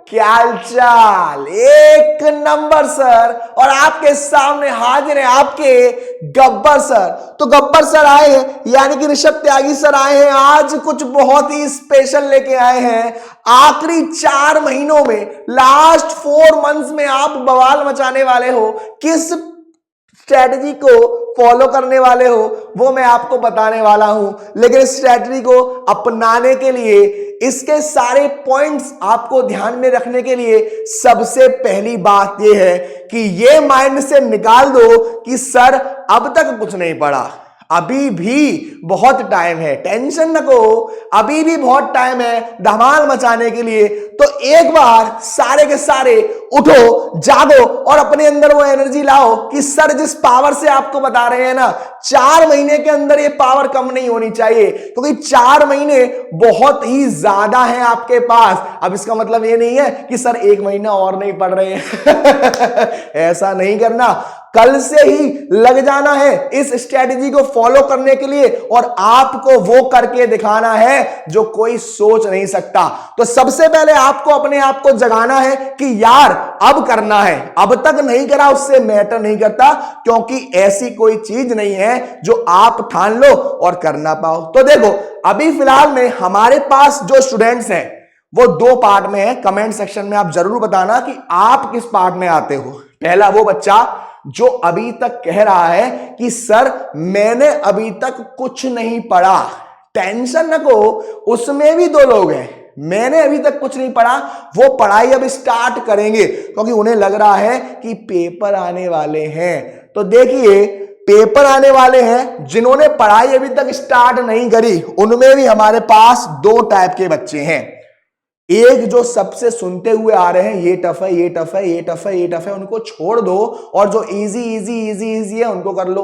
क्या हालचाल? एक नंबर सर। और आपके सामने हाजिर है आपके गब्बर सर। तो गब्बर सर आए हैं, यानी कि ऋषभ त्यागी सर आए हैं, आज कुछ बहुत ही स्पेशल लेके आए हैं। आखिरी 4 महीनों में, लास्ट 4 मंथ्स में आप बवाल मचाने वाले हो। किस स्ट्रैटेजी को फॉलो करने वाले हो वो मैं आपको बताने वाला हूं, लेकिन इस स्ट्रैटेजी को अपनाने के लिए, इसके सारे पॉइंट्स आपको ध्यान में रखने के लिए सबसे पहली बात यह है कि ये माइंड से निकाल दो कि सर अब तक कुछ नहीं पढ़ा, अभी भी बहुत टाइम है, टेंशन न को, अभी भी बहुत टाइम है धमाल मचाने के लिए। तो एक बार सारे के सारे उठो, जागो और अपने अंदर वो एनर्जी लाओ कि सर जिस पावर से आपको बता रहे हैं ना, 4 महीने के अंदर ये पावर कम नहीं होनी चाहिए, क्योंकि 4 महीने बहुत ही ज्यादा है आपके पास। अब इसका मतलब ये नहीं है कि सर 1 महीना और नहीं पढ़ रहे हैं ऐसा नहीं करना, कल से ही लग जाना है इस स्ट्रेटजी को फॉलो करने के लिए, और आपको वो करके दिखाना है जो कोई सोच नहीं सकता। तो सबसे पहले आपको अपने आप को जगाना है कि यार अब करना है, अब तक नहीं करा उससे मैटर नहीं करता, क्योंकि ऐसी कोई चीज नहीं है जो आप ठान लो और कर ना पाओ। तो देखो, अभी फिलहाल में हमारे पास जो स्टूडेंट्स हैं वो 2 पार्ट में है। कमेंट सेक्शन में आप जरूर बताना कि आप किस पार्ट में आते हो। पहला वो बच्चा जो अभी तक कह रहा है कि सर मैंने अभी तक कुछ नहीं पढ़ा, टेंशन न को, उसमें भी 2 लोग हैं। मैंने अभी तक कुछ नहीं पढ़ा, वो पढ़ाई अब स्टार्ट करेंगे क्योंकि उन्हें लग रहा है कि पेपर आने वाले हैं। तो देखिए, पेपर आने वाले हैं, जिन्होंने पढ़ाई अभी तक स्टार्ट नहीं करी उनमें भी हमारे पास 2 टाइप के बच्चे हैं। एक जो सबसे सुनते हुए आ रहे हैं ये टफ है, ये टफ है, ये टफ है, ये टफ है, उनको छोड़ दो और जो इजी इजी इजी इजी है उनको कर लो।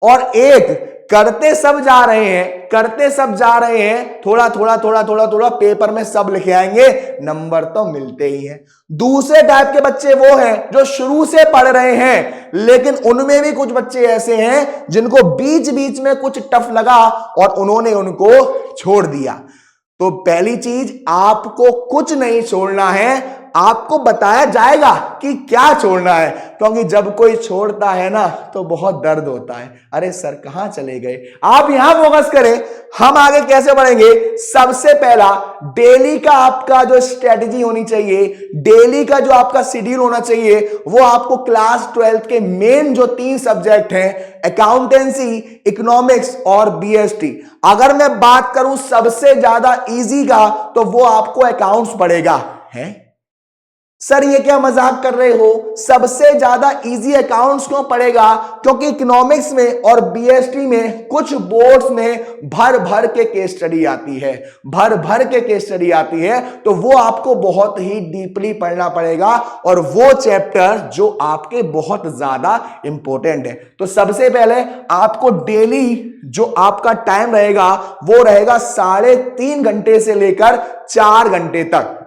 और एक करते सब जा रहे हैं, करते सब जा रहे हैं, थोड़ा थोड़ा थोड़ा थोड़ा थोड़ा पेपर में सब लिखे आएंगे, नंबर तो मिलते ही हैं। दूसरे टाइप के बच्चे वो हैं जो शुरू से पढ़ रहे हैं, लेकिन उनमें भी कुछ बच्चे ऐसे हैं जिनको बीच बीच में कुछ टफ लगा और उन्होंने उनको छोड़ दिया। तो पहली चीज, आपको कुछ नहीं छोड़ना है, आपको बताया जाएगा कि क्या छोड़ना है, क्योंकि जब कोई छोड़ता है ना तो बहुत दर्द होता है। अरे सर कहां चले गए, आप यहां फोकस करें, हम आगे कैसे बढ़ेंगे। सबसे पहला, डेली का आपका जो स्ट्रेटजी होनी चाहिए, डेली का जो आपका शेड्यूल होना चाहिए, वो आपको क्लास 12th के मेन जो 3 सब्जेक्ट हैं, अकाउंटेंसी, इकोनॉमिक्स और बीएसटी। अगर मैं बात करूं सबसे ज्यादा इजी का, तो वो आपको अकाउंट्स पड़ेगा। है सर ये क्या मजाक कर रहे हो, सबसे ज्यादा इजी अकाउंट्स क्यों पड़ेगा? क्योंकि इकोनॉमिक्स में और बीएसटी में कुछ बोर्ड्स में भर भर के केस स्टडी आती है, भर भर के केस स्टडी आती है, तो वो आपको बहुत ही डीपली पढ़ना पड़ेगा और वो चैप्टर जो आपके बहुत ज्यादा इंपॉर्टेंट है। तो सबसे पहले आपको डेली जो आपका टाइम रहेगा वो रहेगा 3.5 घंटे से लेकर 4 घंटे तक।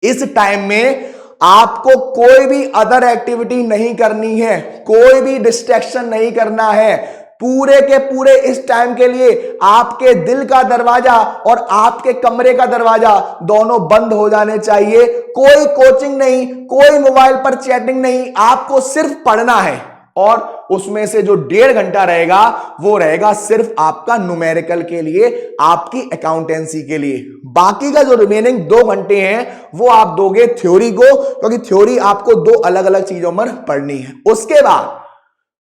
इस टाइम में आपको कोई भी अदर एक्टिविटी नहीं करनी है, कोई भी डिस्ट्रैक्शन नहीं करना है। पूरे के पूरे इस टाइम के लिए आपके दिल का दरवाजा और आपके कमरे का दरवाजा दोनों बंद हो जाने चाहिए। कोई कोचिंग नहीं, कोई मोबाइल पर चैटिंग नहीं, आपको सिर्फ पढ़ना है। और उसमें से जो 1.5 घंटा रहेगा वो रहेगा सिर्फ आपका न्यूमेरिकल के लिए, आपकी अकाउंटेंसी के लिए। बाकी का जो रिमेनिंग 2 घंटे हैं वो आप दोगे थ्योरी को, क्योंकि थ्योरी आपको 2 अलग अलग चीजों पर पढ़नी है। उसके बाद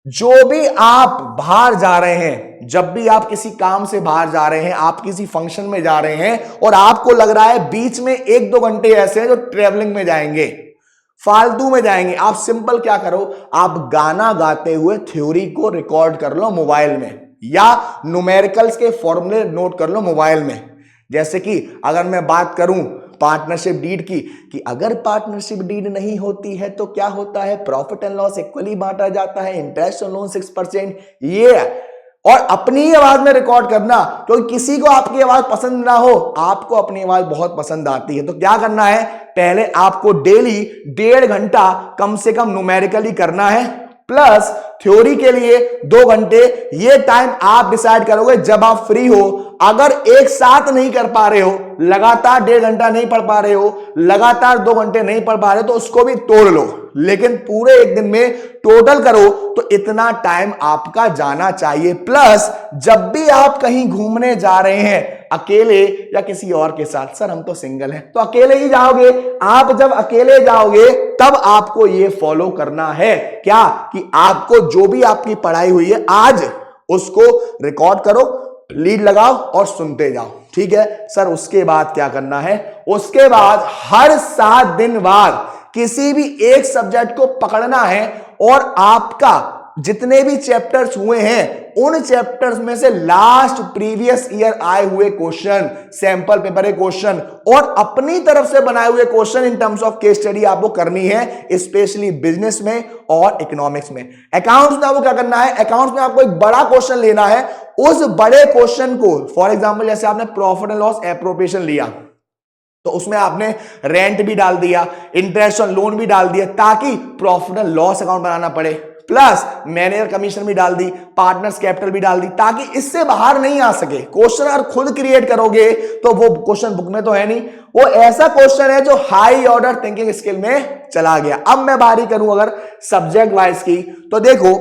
जो भी आप बाहर जा रहे हैं, जब भी आप किसी काम से बाहर जा रहे हैं, आप किसी फंक्शन में जा रहे हैं और आपको लग रहा है बीच में 1-2 घंटे ऐसे हैं जो ट्रेवलिंग में जाएंगे, फालतू में जाएंगे, आप सिंपल क्या करो, आप गाना गाते हुए थ्योरी को रिकॉर्ड कर लो मोबाइल में, या न्यूमेरिकल्स के फॉर्मूले नोट कर लो मोबाइल में। जैसे कि अगर मैं बात करूं पार्टनरशिप डीड की, कि अगर पार्टनरशिप डीड नहीं होती है तो क्या होता है, प्रॉफिट एंड लॉस इक्वली बांटा जाता है, इंटरेस्ट ऑन लोन 6%, ये। और अपनी ही आवाज में रिकॉर्ड करना, क्योंकि किसी को आपकी आवाज पसंद ना हो, आपको अपनी आवाज बहुत पसंद आती है। तो क्या करना है, पहले आपको डेली 1.5 घंटा कम से कम न्यूमेरिकली करना है, प्लस थ्योरी के लिए 2 घंटे। ये टाइम आप डिसाइड करोगे जब आप फ्री हो, अगर एक साथ नहीं कर पा रहे हो, लगातार 1.5 घंटा नहीं पढ़ पा रहे हो, लगातार 2 घंटे नहीं पढ़ पा रहे हो, तो उसको भी तोड़ लो, लेकिन पूरे एक दिन में टोटल करो तो इतना टाइम आपका जाना चाहिए। प्लस जब भी आप कहीं घूमने जा रहे हैं अकेले या किसी और के साथ, सर हम तो सिंगल हैं, तो अकेले ही जाओगे, आप जब अकेले जाओगे तब आपको ये फॉलो करना है क्या, कि आपको जो भी आपकी पढ़ाई हुई है आज उसको रिकॉर्ड करो, लीड लगाओ और सुनते जाओ, ठीक है सर। उसके बाद क्या करना है, उसके बाद हर 7 दिन बाद किसी भी एक सब्जेक्ट को पकड़ना है और आपका जितने भी चैप्टर्स हुए हैं उन चैप्टर्स में से लास्ट प्रीवियस ईयर आए हुए क्वेश्चन, सैंपल पेपर के क्वेश्चन और अपनी तरफ से बनाए हुए question in terms of case study आपको करनी है, स्पेशली बिजनेस में और इकोनॉमिक्स में। अकाउंट्स में आपको क्या करना है, अकाउंट्स में आपको एक बड़ा क्वेश्चन लेना है, उस बड़े क्वेश्चन को, फॉर एग्जाम्पल जैसे आपने प्रॉफिट एंड लॉस एप्रोप्रिएशन लिया तो उसमें आपने रेंट भी डाल दिया, इंटरेस्ट ऑन लोन भी डाल दिया, ताकि प्रॉफिट एंड लॉस अकाउंट बनाना पड़े, प्लस मैनेजर कमीशन भी डाल दी, पार्टनर्स कैपिटल भी डाल दी, ताकि इससे बाहर नहीं आ सके। क्वेश्चन अगर खुद क्रिएट करोगे तो वो क्वेश्चन बुक में तो है नहीं, वो ऐसा क्वेश्चन है जो हाई ऑर्डर थिंकिंग स्किल में चला गया। अब मैं बारी करूं अगर सब्जेक्ट वाइज की, तो देखो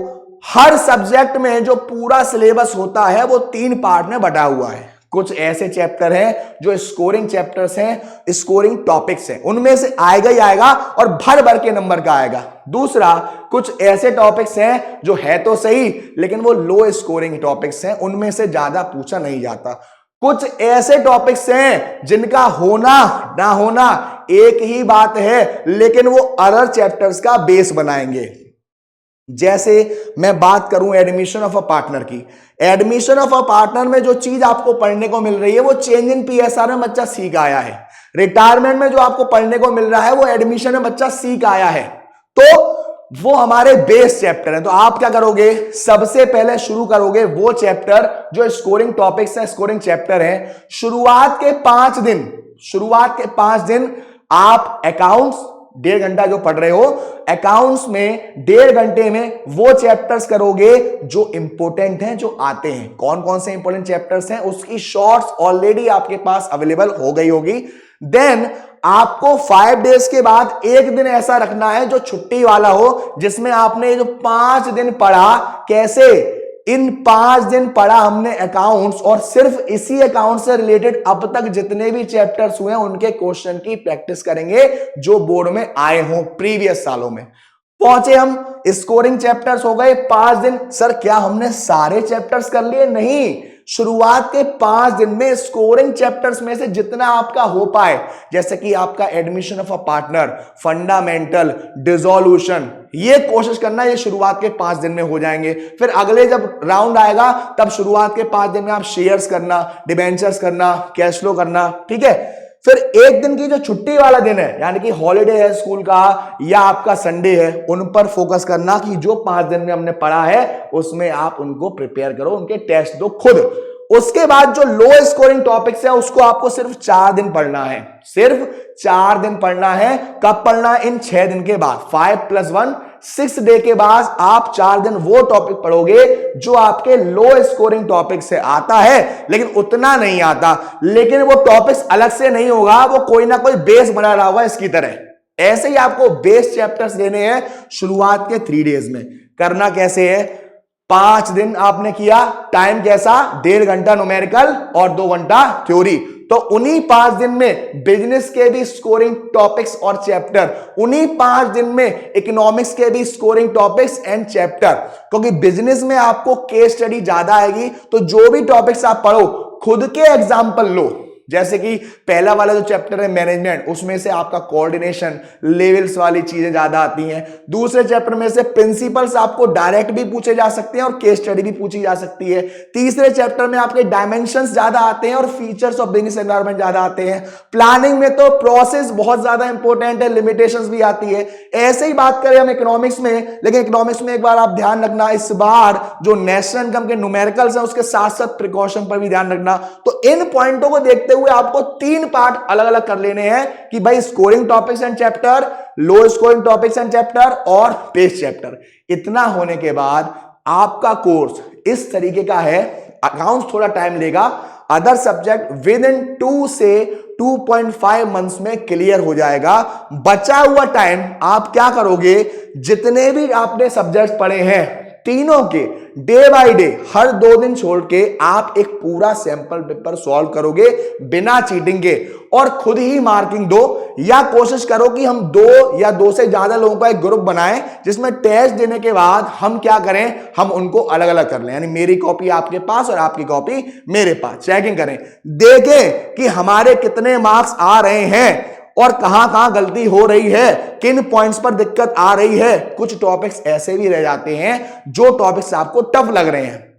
हर सब्जेक्ट में जो पूरा सिलेबस होता है वो 3 पार्ट में बटा हुआ है। कुछ ऐसे चैप्टर हैं जो स्कोरिंग चैप्टर्स हैं, स्कोरिंग टॉपिक्स हैं, उनमें से आएगा ही आएगा और भर भर के नंबर का आएगा। दूसरा, कुछ ऐसे टॉपिक्स हैं जो है तो सही लेकिन वो लो स्कोरिंग टॉपिक्स हैं, उनमें से ज्यादा पूछा नहीं जाता। कुछ ऐसे टॉपिक्स हैं जिनका होना ना होना एक ही बात है, लेकिन वो अदर चैप्टर्स का बेस बनाएंगे। जैसे मैं बात करूं एडमिशन ऑफ अ पार्टनर की, एडमिशन ऑफ अ पार्टनर में जो चीज आपको पढ़ने को मिल रही है वो चेंज इन पीएसआर में बच्चा सीख आया है। रिटायरमेंट में जो आपको पढ़ने को मिल रहा है वो एडमिशन में बच्चा सीख आया है, तो वो हमारे बेस चैप्टर है। तो आप क्या करोगे, सबसे पहले शुरू करोगे वो चैप्टर जो स्कोरिंग टॉपिक्स है, स्कोरिंग चैप्टर है। शुरुआत के 5 दिन आप अकाउंट्स 1.5 घंटा जो पढ़ रहे हो, अकाउंट्स में 1.5 घंटे में वो चैप्टर्स करोगे जो इंपॉर्टेंट हैं, जो आते हैं। कौन कौन से इंपॉर्टेंट चैप्टर्स हैं उसकी शॉर्ट्स ऑलरेडी आपके पास अवेलेबल हो गई होगी। देन आपको 5 डेज के बाद एक दिन ऐसा रखना है जो छुट्टी वाला हो, जिसमें आपने जो 5 दिन पढ़ा, कैसे इन 5 दिन पढ़ा हमने अकाउंट्स, और सिर्फ इसी अकाउंट से रिलेटेड अब तक जितने भी चैप्टर्स हुए हैं उनके क्वेश्चन की प्रैक्टिस करेंगे जो बोर्ड में आए हों प्रीवियस सालों में। पहुंचे हम, स्कोरिंग चैप्टर्स हो गए 5 दिन। सर क्या हमने सारे चैप्टर्स कर लिए? नहीं, शुरुआत के 5 दिन में स्कोरिंग चैप्टर्स में से जितना आपका हो पाए, जैसे कि आपका admission of a partner, fundamental, dissolution, ये कोशिश करना, ये शुरुआत के 5 दिन में हो जाएंगे। फिर अगले जब राउंड आएगा तब शुरुआत के 5 दिन में आप शेयर्स करना, डिबेंचर्स करना, कैश फ्लो करना, ठीक है। फिर एक दिन की जो छुट्टी वाला दिन है, यानी कि हॉलीडे है स्कूल का या आपका संडे है, उन पर फोकस करना कि जो 5 दिन में हमने पढ़ा है उसमें आप उनको प्रिपेयर करो, उनके टेस्ट दो खुद। उसके बाद जो लो स्कोरिंग टॉपिक्स है उसको आपको सिर्फ 4 दिन पढ़ना है, सिर्फ 4 दिन पढ़ना है। कब पढ़ना है? इन 6 दिन के बाद, 5+1 6 डे के बाद आप 4 दिन वो टॉपिक पढ़ोगे जो आपके लो स्कोरिंग टॉपिक से आता है, लेकिन उतना नहीं आता, लेकिन वो टॉपिक्स अलग से नहीं होगा, वो कोई ना कोई बेस बना रहा होगा इसकी तरह। ऐसे ही आपको बेस चैप्टर्स देने हैं शुरुआत के 3 डेज में। करना कैसे है? 5 दिन आपने किया, टाइम कैसा? 1.5 घंटा न्यूमेरिकल और 2 घंटा थ्योरी। तो उन्हीं 5 दिन में बिजनेस के भी स्कोरिंग टॉपिक्स और चैप्टर, उन्हीं 5 दिन में इकोनॉमिक्स के भी स्कोरिंग टॉपिक्स एंड चैप्टर। क्योंकि बिजनेस में आपको केस स्टडी ज्यादा आएगी, तो जो भी टॉपिक्स आप पढ़ो खुद के एग्जाम्पल लो। जैसे कि पहला वाला जो चैप्टर है मैनेजमेंट, उसमें से आपका कोऑर्डिनेशन, लेवल्स वाली चीजें ज्यादा आती हैं। दूसरे चैप्टर में से प्रिंसिपल्स आपको डायरेक्ट भी पूछे जा सकते हैं और केस स्टडी भी पूछी जा सकती है। तीसरे चैप्टर में आपके डायमेंशंस ज्यादा आते हैं और फीचर्स ऑफ बिजनेस एनवायरनमेंट ज्यादा आते हैं। प्लानिंग में तो प्रोसेस बहुत ज्यादा इंपॉर्टेंट है, लिमिटेशंस भी आती है। ऐसे ही बात करें हम इकोनॉमिक्स में, लेकिन इकोनॉमिक्स में एक बार आप ध्यान रखना, इस बार जो नेशनल इनकम के न्यूमेरिकल्स हैं उसके साथ साथ प्रिकॉशन पर भी ध्यान रखना। तो इन पॉइंटों को देखते हुए आपको 3 पार्ट अलग अलग कर लेने हैं कि भाई scoring topics and chapter, low scoring topics and chapter और पेज चैप्टर। इतना होने के बाद आपका कोर्स इस तरीके का है। अकाउंट्स थोड़ा टाइम लेगा, अदर सब्जेक्ट विद इन 2 से 2.5 मंथ्स में क्लियर हो जाएगा। बचा हुआ टाइम आप क्या करोगे, जितने भी आपने सब्जेक्ट पढ़े हैं तीनों के डे बाय डे हर 2 दिन छोड़ के आप एक पूरा सैंपल पेपर सॉल्व करोगे बिना चीटिंग के, और खुद ही मार्किंग दो, या कोशिश करो कि हम 2 या 2 से ज्यादा लोगों का एक ग्रुप बनाएं जिसमें टेस्ट देने के बाद हम क्या करें, हम उनको अलग अलग कर लें, यानी मेरी कॉपी आपके पास और आपकी कॉपी मेरे पास, चेकिंग करें, देखें कि हमारे कितने मार्क्स आ रहे हैं और कहां कहां गलती हो रही है, किन पॉइंट्स पर दिक्कत आ रही है। कुछ टॉपिक्स ऐसे भी रह जाते हैं जो टॉपिक्स आपको टफ लग रहे हैं,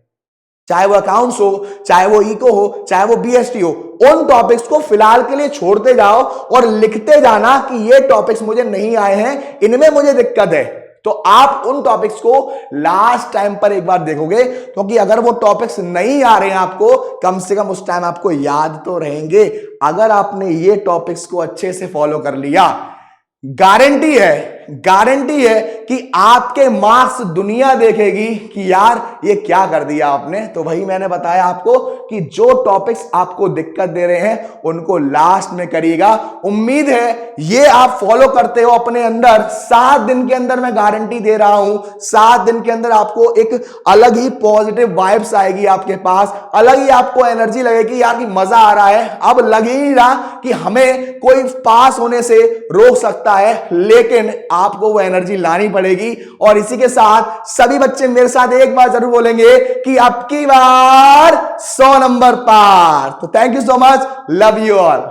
चाहे वो अकाउंट्स हो, चाहे वो इको हो, चाहे वो बीएसटी हो, उन टॉपिक्स को फिलहाल के लिए छोड़ते जाओ और लिखते जाना कि ये टॉपिक्स मुझे नहीं आए हैं, इनमें मुझे दिक्कत है। तो आप उन टॉपिक्स को लास्ट टाइम पर एक बार देखोगे, क्योंकि अगर वो टॉपिक्स नहीं आ रहे हैं आपको, कम से कम उस टाइम आपको याद तो रहेंगे। अगर आपने ये टॉपिक्स को अच्छे से फॉलो कर लिया, गारंटी है कि आपके मार्क्स दुनिया देखेगी कि यार ये क्या कर दिया आपने। तो वही मैंने बताया आपको कि जो टॉपिक्स आपको दिक्कत दे रहे हैं उनको लास्ट में करिएगा। उम्मीद है ये आप फॉलो करते हो अपने अंदर, 7 दिन के अंदर मैं गारंटी दे रहा हूं, 7 दिन के अंदर आपको एक अलग ही पॉजिटिव वाइब्स आएगी आपके पास, अलग ही आपको एनर्जी लगेगी यार कि मजा आ रहा है। अब लग ही नहीं रहा कि हमें कोई पास होने से रोक सकता है, लेकिन आपको वो एनर्जी लानी पड़ेगी। और इसी के साथ सभी बच्चे मेरे साथ एक बार जरूर बोलेंगे कि अब की बार 100 नंबर पार। तो thank you so much, love you all.